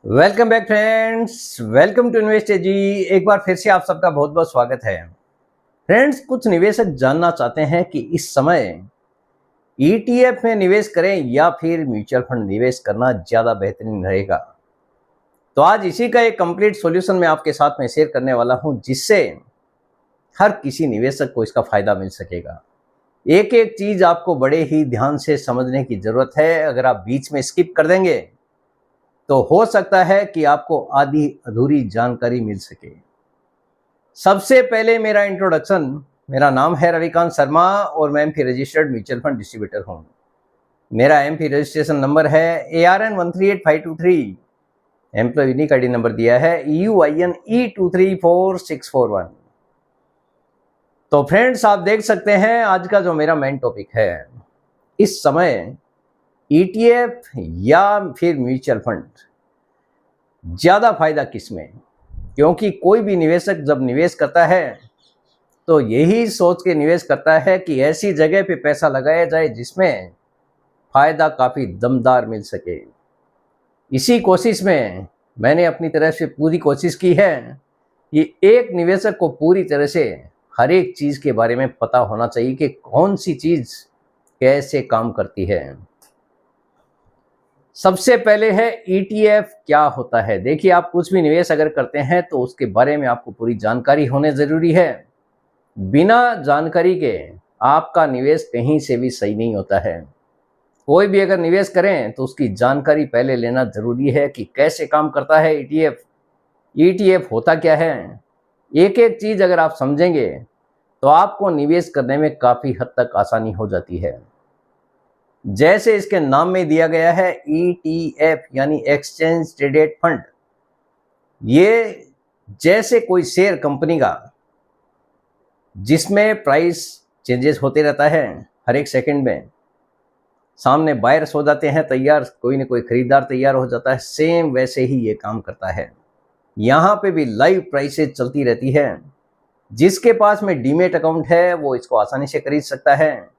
Welcome back friends, welcome to Invest Ji. एक बार फिर से आप सबका बहुत बहुत स्वागत है। फ्रेंड्स, कुछ निवेशक जानना चाहते हैं कि इस समय ईटीएफ में निवेश करें या फिर म्यूचुअल फंड निवेश करना ज़्यादा बेहतरीन रहेगा। तो आज इसी का एक कंप्लीट सॉल्यूशन मैं आपके साथ में शेयर करने वाला हूं, जिससे हर किसी निवेशक को इसका फायदा मिल सकेगा। एक एक चीज़ आपको बड़े ही ध्यान से समझने की ज़रूरत है। अगर आप बीच में स्किप कर देंगे तो हो सकता है कि आपको आधी अधूरी जानकारी मिल सके। सबसे पहले मेरा इंट्रोडक्शन, मेरा नाम है रविकांत शर्मा और मैं MP registered mutual fund distributor हूं। मेरा एमपी रजिस्ट्रेशन नंबर है ARN 138523। Employ unique ID number दिया है EUINE234641। तो फ्रेंड्स, आप देख सकते हैं आज का जो मेरा मेन टॉपिक है, इस समय ईटीएफ या फिर म्यूचुअल फंड ज़्यादा फायदा किसमें। क्योंकि कोई भी निवेशक जब निवेश करता है तो यही सोच के निवेश करता है कि ऐसी जगह पे पैसा लगाया जाए जिसमें फायदा काफ़ी दमदार मिल सके। इसी कोशिश में मैंने अपनी तरफ से पूरी कोशिश की है कि एक निवेशक को पूरी तरह से हर एक चीज़ के बारे में पता होना चाहिए कि कौन सी चीज़ कैसे काम करती है। सबसे पहले है ईटीएफ क्या होता है। देखिए, आप कुछ भी निवेश अगर करते हैं तो उसके बारे में आपको पूरी जानकारी होने ज़रूरी है। बिना जानकारी के आपका निवेश कहीं से भी सही नहीं होता है। कोई भी अगर निवेश करें तो उसकी जानकारी पहले लेना ज़रूरी है कि कैसे काम करता है ईटीएफ, ईटीएफ होता क्या है। एक एक चीज़ अगर आप समझेंगे तो आपको निवेश करने में काफ़ी हद तक आसानी हो जाती है। जैसे इसके नाम में दिया गया है ईटीएफ यानी एक्सचेंज ट्रेडेड फंड। ये जैसे कोई शेयर कंपनी का जिसमें प्राइस चेंजेस होते रहता है हर एक सेकंड में। सामने बायर्स हो जाते हैं तैयार, कोई ना कोई खरीदार तैयार हो जाता है, सेम वैसे ही ये काम करता है। यहाँ पे भी लाइव प्राइसेस चलती रहती है। जिसके पास में डीमेट अकाउंट है वो इसको आसानी से खरीद सकता है।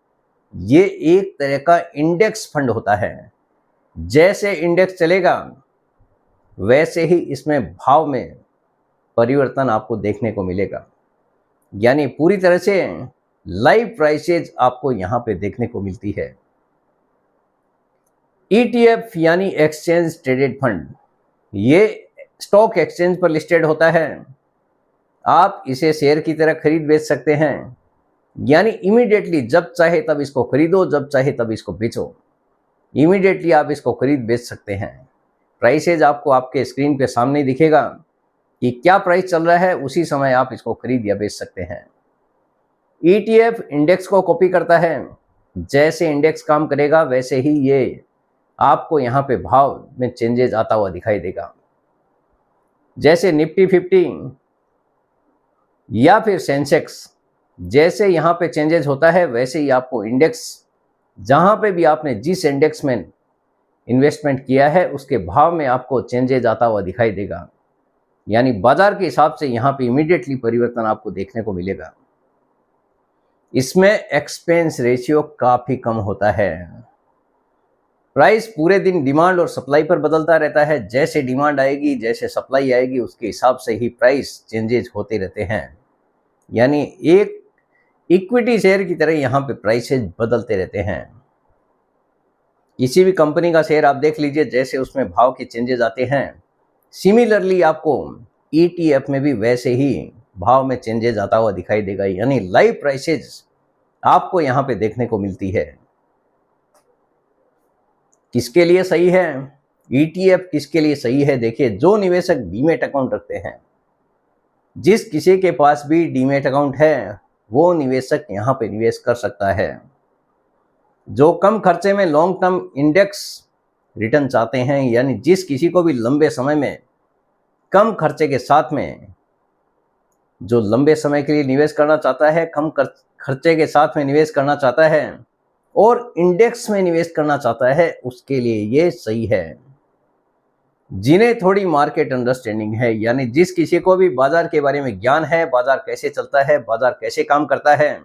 ये एक तरह का इंडेक्स फंड होता है। जैसे इंडेक्स चलेगा वैसे ही इसमें भाव में परिवर्तन आपको देखने को मिलेगा। यानी पूरी तरह से लाइव प्राइसेज आपको यहाँ पे देखने को मिलती है। ईटीएफ यानी एक्सचेंज ट्रेडेड फंड, ये स्टॉक एक्सचेंज पर लिस्टेड होता है। आप इसे शेयर की तरह खरीद बेच सकते हैं। यानी इमीडिएटली जब चाहे तब इसको खरीदो, जब चाहे तब इसको बेचो। इमीडिएटली आप इसको खरीद बेच सकते हैं। प्राइसेज आपको आपके स्क्रीन पे सामने दिखेगा कि क्या प्राइस चल रहा है, उसी समय आप इसको खरीद या बेच सकते हैं। ईटीएफ इंडेक्स को कॉपी करता है। जैसे इंडेक्स काम करेगा वैसे ही ये आपको यहाँ पे भाव में चेंजेस आता हुआ दिखाई देगा। जैसे निफ्टी 50 या फिर सेंसेक्स, जैसे यहाँ पे चेंजेस होता है वैसे ही आपको इंडेक्स, जहाँ पे भी आपने जिस इंडेक्स में इन्वेस्टमेंट किया है उसके भाव में आपको चेंजेस आता हुआ दिखाई देगा। यानी बाजार के हिसाब से यहाँ पे इमीडिएटली परिवर्तन आपको देखने को मिलेगा। इसमें एक्सपेंस रेशियो काफ़ी कम होता है। प्राइस पूरे दिन डिमांड और सप्लाई पर बदलता रहता है। जैसे डिमांड आएगी, जैसे सप्लाई आएगी, उसके हिसाब से ही प्राइस चेंजेस होते रहते हैं। यानी एक इक्विटी शेयर की तरह यहाँ पे प्राइसेज बदलते रहते हैं। किसी भी कंपनी का शेयर आप देख लीजिए, जैसे उसमें भाव के चेंजेस आते हैं, सिमिलरली आपको ईटीएफ में भी वैसे ही भाव में चेंजेस आता हुआ दिखाई देगा। यानी लाइव प्राइसेज आपको यहाँ पे देखने को मिलती है। किसके लिए सही है ईटीएफ, किसके लिए सही है? देखिए, जो निवेशक डीमेट अकाउंट रखते हैं, जिस किसी के पास भी डीमेट अकाउंट है वो निवेशक यहाँ पे निवेश कर सकता है। जो कम खर्चे में लॉन्ग टर्म इंडेक्स रिटर्न चाहते हैं, यानी जिस किसी को भी लंबे समय में कम खर्चे के साथ में, जो लंबे समय के लिए निवेश करना चाहता है, कम खर्चे के साथ में निवेश करना चाहता है और इंडेक्स में निवेश करना चाहता है, उसके लिए ये सही है। जिन्हें थोड़ी मार्केट अंडरस्टैंडिंग है, यानी जिस किसी को भी बाजार के बारे में ज्ञान है, बाजार कैसे चलता है, बाजार कैसे काम करता है,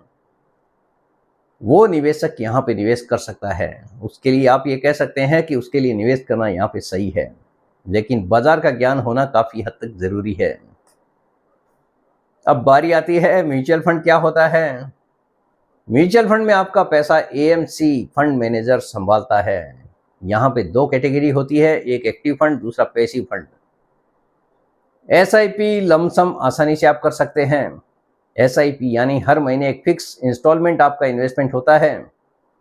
वो निवेशक यहाँ पे निवेश कर सकता है। उसके लिए आप ये कह सकते हैं कि उसके लिए निवेश करना यहाँ पे सही है। लेकिन बाजार का ज्ञान होना काफ़ी हद तक ज़रूरी है। अब बारी आती है म्यूचुअल फंड क्या होता है। म्यूचुअल फंड में आपका पैसा एएमसी फंड मैनेजर संभालता है। यहाँ पे दो कैटेगरी होती है, एक एक्टिव फंड, दूसरा पैसिव फंड। एसआईपी लमसम आसानी से आप कर सकते हैं। एसआईपी यानी हर महीने एक फिक्स इंस्टॉलमेंट आपका इन्वेस्टमेंट होता है।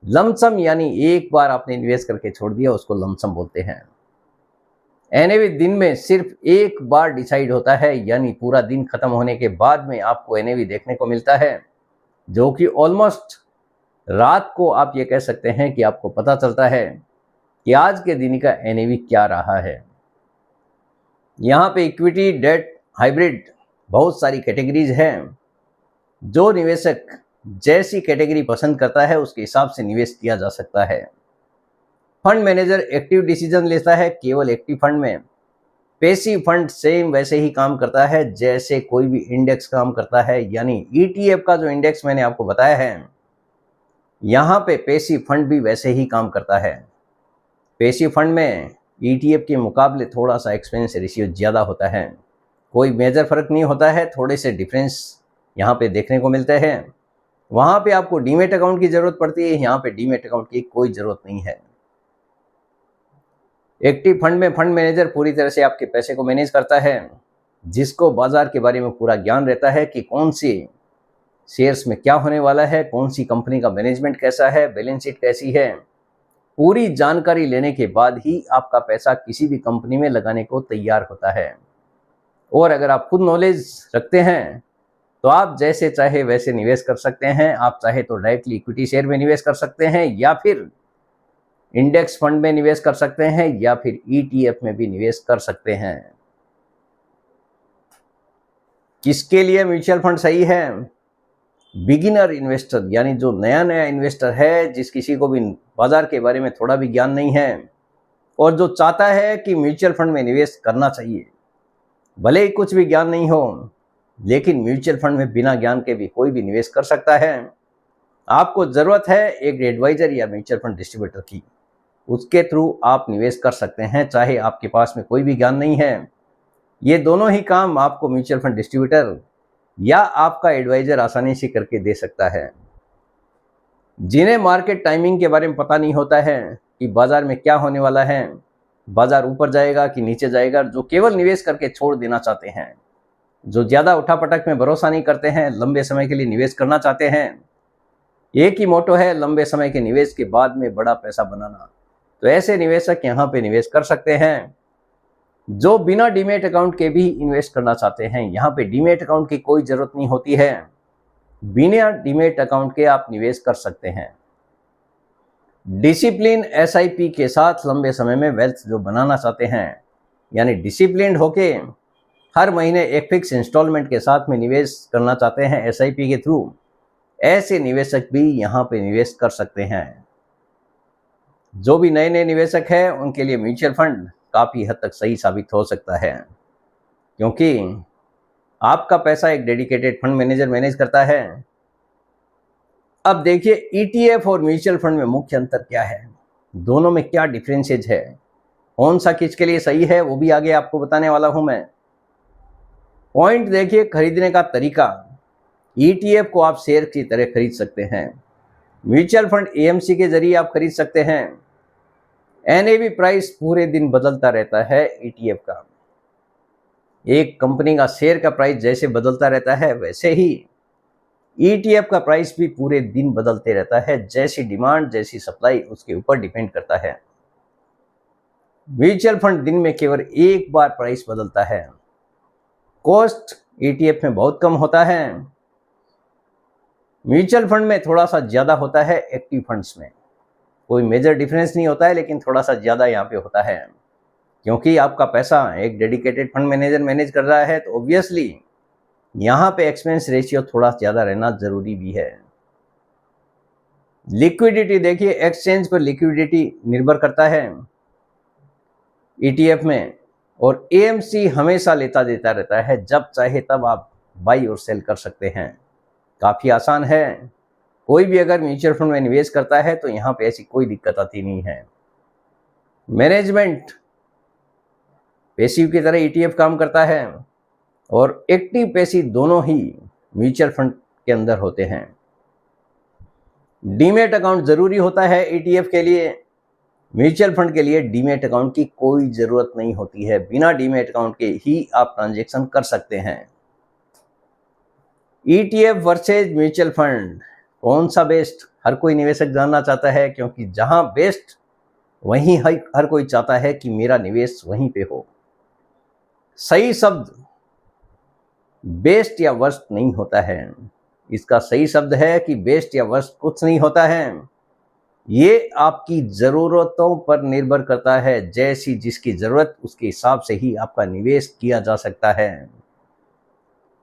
लमसम यानी एक बार आपने इन्वेस्ट करके छोड़ दिया, उसको लमसम बोलते हैं। एनएवी दिन में सिर्फ एक बार डिसाइड होता है, यानी पूरा दिन खत्म होने के बाद में आपको एनएवी देखने को मिलता है, जो कि ऑलमोस्ट रात को आप ये कह सकते हैं कि आपको पता चलता है कि आज के दिन का एनएवी क्या रहा है। यहाँ पे इक्विटी, डेट, हाइब्रिड बहुत सारी कैटेगरीज हैं। जो निवेशक जैसी कैटेगरी पसंद करता है उसके हिसाब से निवेश किया जा सकता है। फंड मैनेजर एक्टिव डिसीजन लेता है केवल एक्टिव फंड में। पैसिव फंड सेम वैसे ही काम करता है जैसे कोई भी इंडेक्स काम करता है, यानी ईटीएफ का जो इंडेक्स मैंने आपको बताया है, यहाँ पे पैसिव फंड भी वैसे ही काम करता है। पैसिव फंड में ईटीएफ के मुकाबले थोड़ा सा एक्सपेंस रेशियो ज़्यादा होता है। कोई मेजर फर्क नहीं होता है, थोड़े से डिफरेंस यहाँ पे देखने को मिलते हैं। वहाँ पे आपको डीमेट अकाउंट की ज़रूरत पड़ती है, यहाँ पे डीमेट अकाउंट की कोई ज़रूरत नहीं है। एक्टिव फंड में फंड मैनेजर पूरी तरह से आपके पैसे को मैनेज करता है, जिसको बाजार के बारे में पूरा ज्ञान रहता है कि कौन सी शेयर्स में क्या होने वाला है, कौन सी कंपनी का मैनेजमेंट कैसा है, बैलेंस शीट कैसी है। पूरी जानकारी लेने के बाद ही आपका पैसा किसी भी कंपनी में लगाने को तैयार होता है। और अगर आप खुद नॉलेज रखते हैं तो आप जैसे चाहे वैसे निवेश कर सकते हैं। आप चाहे तो डायरेक्टली इक्विटी शेयर में निवेश कर सकते हैं, या फिर इंडेक्स फंड में निवेश कर सकते हैं, या फिर ईटीएफ में भी निवेश कर सकते हैं। किसके लिए म्यूचुअल फंड सही है? बिगिनर इन्वेस्टर, यानी जो नया नया इन्वेस्टर है, जिस किसी को भी बाजार के बारे में थोड़ा भी ज्ञान नहीं है और जो चाहता है कि म्यूचुअल फंड में निवेश करना चाहिए, भले ही कुछ भी ज्ञान नहीं हो, लेकिन म्यूचुअल फंड में बिना ज्ञान के भी कोई भी निवेश कर सकता है। आपको ज़रूरत है एक एडवाइजर या म्यूचुअल फंड डिस्ट्रीब्यूटर की, उसके थ्रू आप निवेश कर सकते हैं, चाहे आपके पास में कोई भी ज्ञान नहीं है। ये दोनों ही काम आपको म्यूचुअल फंड डिस्ट्रीब्यूटर या आपका एडवाइजर आसानी से करके दे सकता है। जिन्हें मार्केट टाइमिंग के बारे में पता नहीं होता है कि बाजार में क्या होने वाला है, बाजार ऊपर जाएगा कि नीचे जाएगा, जो केवल निवेश करके छोड़ देना चाहते हैं, जो ज़्यादा उठापटक में भरोसा नहीं करते हैं, लंबे समय के लिए निवेश करना चाहते हैं, एक ही मोटो है लंबे समय के निवेश के बाद में बड़ा पैसा बनाना, तो ऐसे निवेशक यहाँ पे निवेश कर सकते हैं। जो बिना डीमेट अकाउंट के भी इन्वेस्ट करना चाहते हैं, यहाँ पे डीमेट अकाउंट की कोई ज़रूरत नहीं होती है, बिना डीमेट अकाउंट के आप निवेश कर सकते हैं। डिसिप्लिन एसआईपी के साथ लंबे समय में वेल्थ जो बनाना चाहते हैं, यानी डिसिप्लिन होके हर महीने एक फिक्स इंस्टॉलमेंट के साथ में निवेश करना चाहते हैं एसआईपी के थ्रू, ऐसे निवेशक भी यहाँ पे निवेश कर सकते हैं। जो भी नए नए निवेशक हैं उनके लिए म्यूचुअल फंड काफ़ी हद तक सही साबित हो सकता है, क्योंकि आपका पैसा एक डेडिकेटेड फंड मैनेजर मैनेज करता है। अब देखिए ईटीएफ और म्यूचुअल फंड में मुख्य अंतर क्या है, दोनों में क्या डिफरेंसेज है, कौन सा किसके लिए सही है, वो भी आगे आपको बताने वाला हूं मैं। पॉइंट देखिए, खरीदने का तरीका। ईटीएफ को आप शेयर की तरह खरीद सकते हैं, म्यूचुअल फंड एएमसी के जरिए आप खरीद सकते हैं। एनएवी प्राइस पूरे दिन बदलता रहता है ईटीएफ का। एक कंपनी का शेयर का प्राइस जैसे बदलता रहता है, वैसे ही ईटीएफ का प्राइस भी पूरे दिन बदलते रहता है, जैसी डिमांड जैसी सप्लाई उसके ऊपर डिपेंड करता है। म्यूचुअल फंड दिन में केवल एक बार प्राइस बदलता है। कॉस्ट ईटीएफ में बहुत कम होता है, म्यूचुअल फंड में थोड़ा सा ज़्यादा होता है। एक्टिव फंड्स में कोई मेजर डिफरेंस नहीं होता है, लेकिन थोड़ा सा ज़्यादा यहाँ पे होता है, क्योंकि आपका पैसा एक डेडिकेटेड फंड मैनेजर मैनेज कर रहा है, तो ऑब्वियसली यहाँ पे एक्सपेंस रेशियो थोड़ा ज़्यादा रहना ज़रूरी भी है। लिक्विडिटी देखिए, एक्सचेंज पर लिक्विडिटी निर्भर करता है ईटीएफ में, और एएमसी हमेशा लेता देता रहता है, जब चाहे तब आप बाई और सेल कर सकते हैं। काफ़ी आसान है, कोई भी अगर म्यूचुअल फंड में निवेश करता है तो यहाँ पे ऐसी कोई दिक्कत आती नहीं है। मैनेजमेंट पैसिव की तरह ETF काम करता है और एक्टिव पैसिव दोनों ही म्यूचुअल फंड के अंदर होते हैं। डीमैट अकाउंट जरूरी होता है ETF के लिए। म्यूचुअल फंड के लिए डीमैट अकाउंट की कोई ज़रूरत नहीं होती है। बिना डीमैट अकाउंट के ही आप ट्रांजैक्शन कर सकते हैं। ETF वर्सेज म्यूचुअल फंड, कौन सा बेस्ट? हर कोई निवेशक जानना चाहता है, क्योंकि जहां बेस्ट वहीं हर कोई चाहता है कि मेरा निवेश वहीं पे हो। सही शब्द बेस्ट या वर्स्ट नहीं होता है। इसका सही शब्द है कि बेस्ट या वर्स्ट कुछ नहीं होता है। ये आपकी ज़रूरतों पर निर्भर करता है। जैसी जिसकी ज़रूरत उसके हिसाब से ही आपका निवेश किया जा सकता है।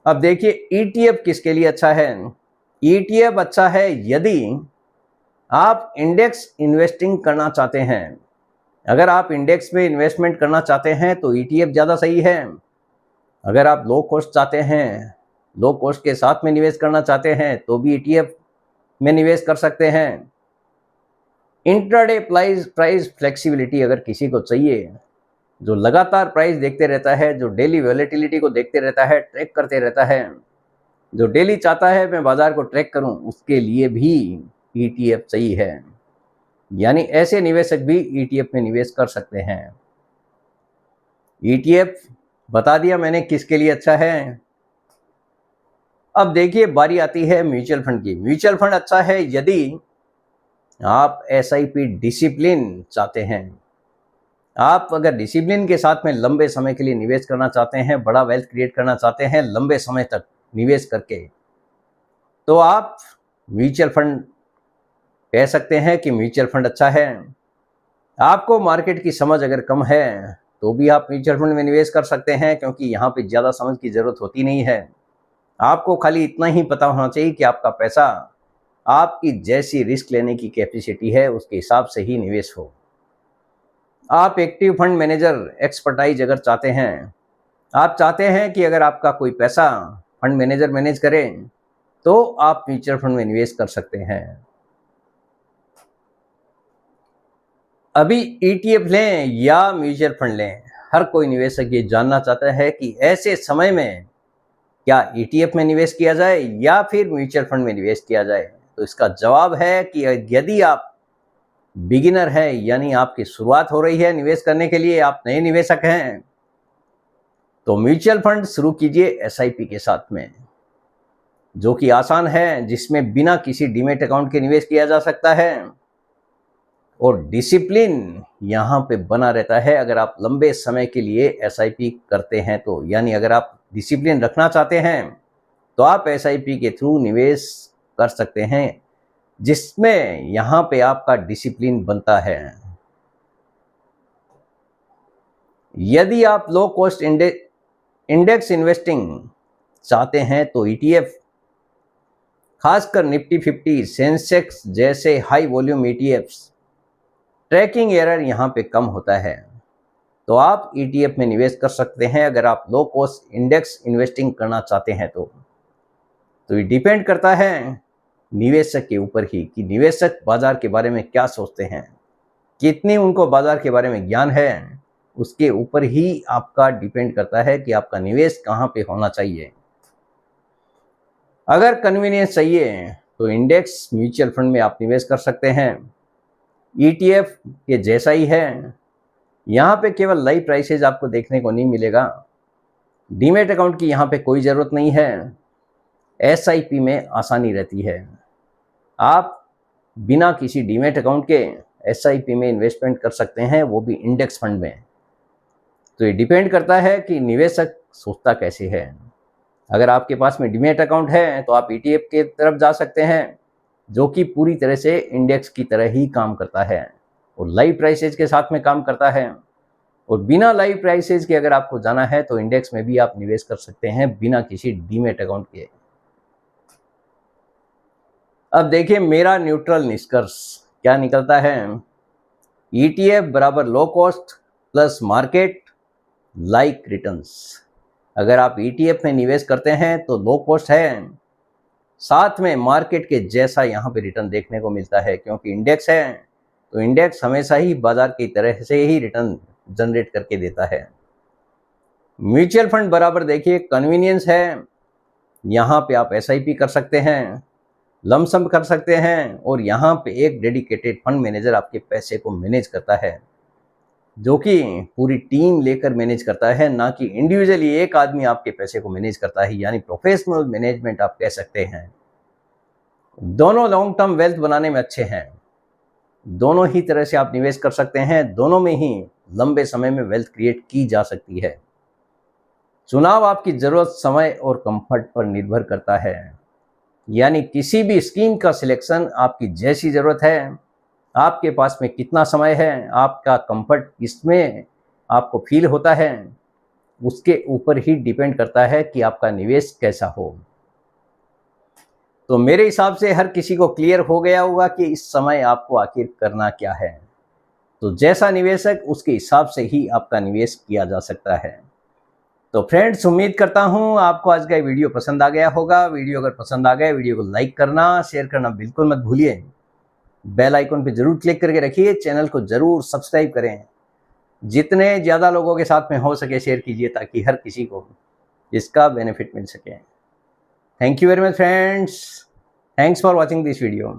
अब देखिए ETF किसके लिए अच्छा है। ETF अच्छा है यदि आप इंडेक्स इन्वेस्टिंग करना चाहते हैं। अगर आप इंडेक्स में इन्वेस्टमेंट करना चाहते हैं तो ETF ज़्यादा सही है। अगर आप लो कॉस्ट चाहते हैं, लो कॉस्ट के साथ में निवेश करना चाहते हैं तो भी ETF में निवेश कर सकते हैं। इंट्राडे प्राइस फ्लेक्सिबिलिटी अगर किसी को चाहिए, जो लगातार प्राइस देखते रहता है, जो डेली वॉलेटिलिटी को देखते रहता है, ट्रैक करते रहता है, जो डेली चाहता है मैं बाजार को ट्रैक करूं, उसके लिए भी ETF सही है। यानी ऐसे निवेशक भी ETF में निवेश कर सकते हैं। ETF बता दिया मैंने किसके लिए अच्छा है। अब देखिए बारी आती है म्यूचुअल फंड की। म्यूचुअल फंड अच्छा है यदि आप SIP डिसिप्लिन चाहते हैं। आप अगर डिसिप्लिन के साथ में लंबे समय के लिए निवेश करना चाहते हैं, बड़ा वेल्थ क्रिएट करना चाहते हैं लंबे समय तक निवेश करके, तो आप म्यूचुअल फंड कह सकते हैं कि म्यूचुअल फंड अच्छा है। आपको मार्केट की समझ अगर कम है तो भी आप म्यूचुअल फंड में निवेश कर सकते हैं, क्योंकि यहाँ पे ज़्यादा समझ की ज़रूरत होती नहीं है। आपको खाली इतना ही पता होना चाहिए कि आपका पैसा आपकी जैसी रिस्क लेने की कैपेसिटी है उसके हिसाब से ही निवेश हो। आप एक्टिव फंड मैनेजर एक्सपर्टाइज अगर चाहते हैं, आप चाहते हैं कि अगर आपका कोई पैसा फंड मैनेजर मैनेज करे, तो आप म्यूचुअल फंड में निवेश कर सकते हैं। अभी ETF लें या म्यूचुअल फंड लें, हर कोई निवेशक ये जानना चाहता है कि ऐसे समय में क्या ETF में निवेश किया जाए या फिर म्यूचुअल फंड में निवेश किया जाए। तो इसका जवाब है कि यदि आप बिगिनर है, यानी आपकी शुरुआत हो रही है निवेश करने के लिए, आप नए निवेशक हैं, तो म्यूचुअल फंड शुरू कीजिए SIP के साथ में, जो कि आसान है, जिसमें बिना किसी डीमैट अकाउंट के निवेश किया जा सकता है और डिसिप्लिन यहाँ पे बना रहता है। अगर आप लंबे समय के लिए SIP करते हैं तो, यानी अगर आप डिसिप्लिन रखना चाहते हैं तो आप SIP के थ्रू निवेश कर सकते हैं, जिसमें यहाँ पे आपका डिसिप्लिन बनता है। यदि आप लो कॉस्ट इंडेक्स इन्वेस्टिंग चाहते हैं तो ETF, खासकर निफ्टी 50, सेंसेक्स जैसे high volume ETFs, tracking error यहाँ पे कम होता है, तो आप ETF में निवेश कर सकते हैं। अगर आप लो कॉस्ट इंडेक्स इन्वेस्टिंग करना चाहते हैं तो ये डिपेंड करता है निवेशक के ऊपर ही कि निवेशक बाजार के बारे में क्या सोचते हैं, कितनी उनको बाजार के बारे में ज्ञान है, उसके ऊपर ही आपका डिपेंड करता है कि आपका निवेश कहाँ पे होना चाहिए। अगर कन्वीनियंस चाहिए तो इंडेक्स म्यूचुअल फंड में आप निवेश कर सकते हैं। ETF के जैसा ही है, यहाँ पे केवल लाइव प्राइसेज आपको देखने को नहीं मिलेगा। डीमैट अकाउंट की यहाँ पे कोई ज़रूरत नहीं है। SIP में आसानी रहती है। आप बिना किसी डीमैट अकाउंट के SIP में इन्वेस्टमेंट कर सकते हैं, वो भी इंडेक्स फंड में। तो ये डिपेंड करता है कि निवेशक सोचता कैसे है। अगर आपके पास में डीमैट अकाउंट है तो आप ETF के तरफ जा सकते हैं, जो कि पूरी तरह से इंडेक्स की तरह ही काम करता है और लाइव प्राइसेज के साथ में काम करता है। और बिना लाइव प्राइसेज के अगर आपको जाना है तो इंडेक्स में भी आप निवेश कर सकते हैं बिना किसी डीमैट अकाउंट के। अब देखिए मेरा न्यूट्रल निष्कर्ष क्या निकलता है। ETF बराबर low cost plus market like returns. अगर आप ETF में निवेश करते हैं तो लो कॉस्ट है, साथ में मार्केट के जैसा यहाँ पे रिटर्न देखने को मिलता है, क्योंकि इंडेक्स है तो इंडेक्स हमेशा ही बाजार की तरह से ही रिटर्न जनरेट करके देता है। म्यूचुअल फंड बराबर देखिए कन्वीनियंस है, यहाँ पे आप SIP कर सकते हैं, लमसम कर सकते हैं, और यहाँ पे एक डेडिकेटेड फंड मैनेजर आपके पैसे को मैनेज करता है, जो कि पूरी टीम लेकर मैनेज करता है, ना कि इंडिविजुअली एक आदमी आपके पैसे को मैनेज करता है, यानी प्रोफेशनल मैनेजमेंट आप कह सकते हैं। दोनों लॉन्ग टर्म वेल्थ बनाने में अच्छे हैं, दोनों ही तरह से आप निवेश कर सकते हैं, दोनों में ही लंबे समय में वेल्थ क्रिएट की जा सकती है। चुनाव आपकी जरूरत, समय और कंफर्ट पर निर्भर करता है, यानी किसी भी स्कीम का सिलेक्शन आपकी जैसी जरूरत है, आपके पास में कितना समय है, आपका कंफर्ट किसमें आपको फील होता है, उसके ऊपर ही डिपेंड करता है कि आपका निवेश कैसा हो। तो मेरे हिसाब से हर किसी को क्लियर हो गया होगा कि इस समय आपको आखिर करना क्या है। तो जैसा निवेशक उसके हिसाब से ही आपका निवेश किया जा सकता है। तो फ्रेंड्स, उम्मीद करता हूं आपको आज का वीडियो पसंद आ गया होगा। वीडियो अगर पसंद आ गया, वीडियो को लाइक करना, शेयर करना बिल्कुल मत भूलिए। बेल आइकन पे जरूर क्लिक करके रखिए, चैनल को जरूर सब्सक्राइब करें। जितने ज़्यादा लोगों के साथ में हो सके शेयर कीजिए, ताकि हर किसी को इसका बेनिफिट मिल सके। Thank you very much friends, thanks for watching this video.